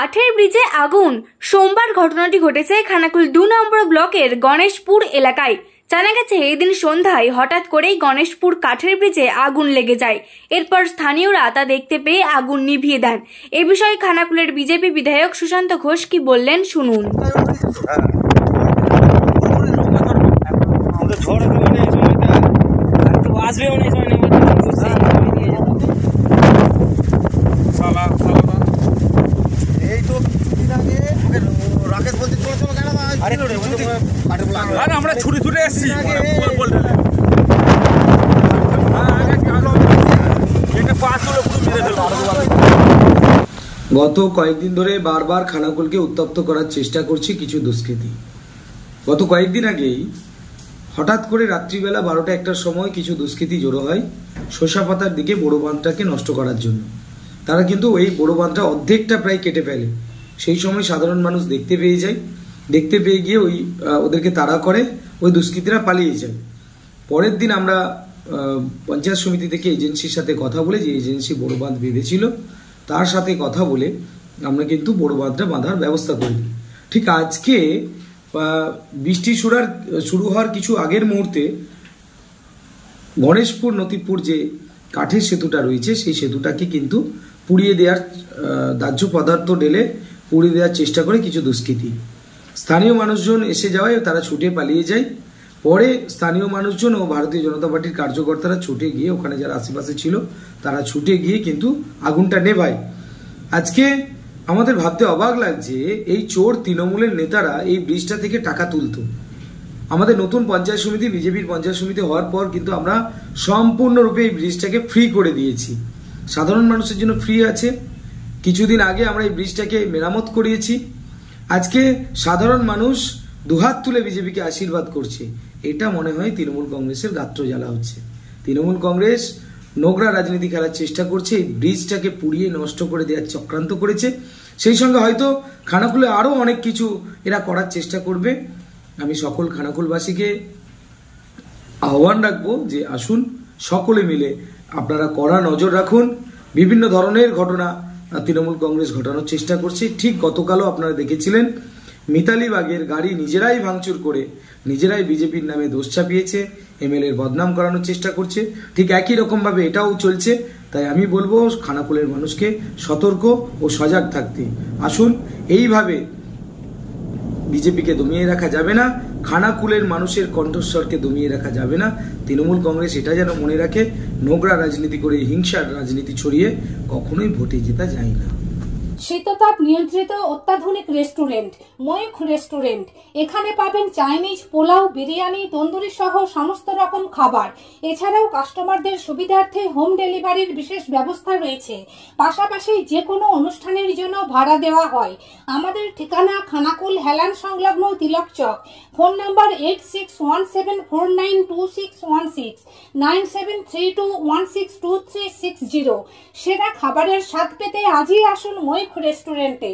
কাঠের ব্রিজে আগুন। সোমবার ঘটনাটি ঘটেছে খানাকুল 2 নম্বর ব্লকের গণেশপুর এলাকায়। জানা গেছে এদিন সন্ধ্যায় হঠাৎ করেই গণেশপুর কাঠের ব্রিজে আগুন লেগে যায়। এরপর স্থানীয়রা তা দেখতে পেয়ে আগুন নিভিয়ে দেন। এ বিষয়ে খানাকুলের বিজেপি বিধায়ক সুশান্ত ঘোষ কি বললেন শুনুন। আমরা ছুটে ছুটে এসেছি। গত কয়েকদিন ধরে বারবার খানাকুলকে উত্তপ্ত করার চেষ্টা করছে কিছু দুষ্কৃতী। গত কয়েকদিন আগেই হঠাৎ করে রাত্রিবেলা 12টা-1টার সময় কিছু দুষ্কৃতী জড়ো হয় শোষাপাতার দিকে বড় বাঁধটাকে নষ্ট করার জন্য। তারা কিন্তু ওই বড় বাঁধটা অর্ধেকটা প্রায় কেটে ফেলে। সেই সময় সাধারণ মানুষ দেখতে পেয়ে যায়। দেখতে পেয়ে গিয়ে ওদেরকে তাড়া করে, ওই দুষ্কৃতীরা পালিয়ে যায়। পরের দিন আমরা পঞ্চায়েত সমিতি থেকে এজেন্সির সাথে কথা বলে, যে এজেন্সি বড় বাঁধ বেঁধেছিল তার সাথে কথা বলে আমরা কিন্তু বড় বাঁধটা বাঁধার ব্যবস্থা করি। ঠিক আজকে বৃষ্টি শুরু হওয়ার কিছু আগের মুহূর্তে গণেশপুর নতিপুর যে কাঠের সেতুটা রয়েছে সেই সেতুটাকে কিন্তু পুড়িয়ে দেওয়ার দাহ্য পদার্থ ঢেলে পুড়িয়ে দেওয়ার চেষ্টা করে কিছু দুষ্কৃতী। স্থানীয় মানুষজন এসে যাওয়ায় তারা ছুটে পালিয়ে যায়। পরে স্থানীয় মানুষজন ও ভারতীয় জনতা পার্টির কার্যকর্তারা ছুটে গিয়ে, ওখানে যারা আশেপাশে ছিল তারা ছুটে গিয়ে কিন্তু আগুনটা নেভায়। আজকে আমাদের ভাবতে অবাক লাগছে, এই চোর তৃণমূলের নেতারা এই ব্রিজটা থেকে টাকা তুলতো। আমাদের নতুন পঞ্চায়েত সমিতি, বিজেপির পঞ্চায়েত সমিতি হওয়ার পর কিন্তু আমরা সম্পূর্ণরূপে এই ব্রিজটাকে ফ্রি করে দিয়েছি। সাধারণ মানুষের জন্য ফ্রি আছে। কিছুদিন আগে আমরা এই ব্রিজটাকে মেরামত করিয়েছি। আজকে সাধারণ মানুষ দুহাত তুলে বিজেপিকে আশীর্বাদ করছে। এটা মনে হয় তৃণমূল কংগ্রেসের গাত্র জ্বালা হচ্ছে। তৃণমূল কংগ্রেস নোংরা রাজনীতি খেলার চেষ্টা করছে, এই ব্রিজটাকে পুড়িয়ে নষ্ট করে দেওয়ার চক্রান্ত করেছে। সেই সঙ্গে হয়তো খানাকুলে আরও অনেক কিছু এরা করার চেষ্টা করবে। আমি সকল খানাকুলবাসীকে আহ্বান রাখবো যে আসুন সকলে মিলে আপনারা কড়া নজর রাখুন। বিভিন্ন ধরনের ঘটনা তৃণমূল কংগ্রেস ঘটানোর চেষ্টা করছে। ঠিক গতকালও আপনারা দেখেছিলেন মিতালি বাগের গাড়ি নিজেরাই ভাঙচুর করে নিজেরাই বিজেপির নামে দোষ চাপিয়েছে, এমএলএর বদনাম করানোর চেষ্টা করছে। ঠিক একই রকমভাবে এটাও চলছে। তাই আমি বলবো খানাকুলের মানুষকে সতর্ক ও সজাগ থাকতে। আসুন, এইভাবে বিজেপিকে দমিয়ে রাখা যাবে না, খানাকুলের মানুষের কণ্ঠস্বরকে দমিয়ে রাখা যাবে না। তৃণমূল কংগ্রেস এটা যেন মনে রাখে, নোংরা রাজনীতি করে হিংসার রাজনীতি ছড়িয়ে কখনোই ভোটে জেতা যায় না। শীততাপ নিয়ন্ত্রিত অত্যাধুনিক রেস্টুরেন্ট ময়ূখ রেস্টুরেন্ট। এখানে পাবেন চাইনিজ, পোলাও, বিরিয়ানি, তন্দুরি সহ সমস্ত রকম খাবার। এছাড়াও কাস্টমারদের সুবিধার্থে হোম ডেলিভারির বিশেষ ব্যবস্থা রয়েছে। পাশাপাশি যে কোনো অনুষ্ঠানের জন্য ভাড়া দেওয়া হয়। আমাদের ঠিকানা খানাকুল হেলান সংলগ্ন তিলক চক। Phone number 8617492616 9732162360। সেরা খাবারের স্বাদ পেতে আজই আসুন ময়ূখ রেস্টুরেন্টে।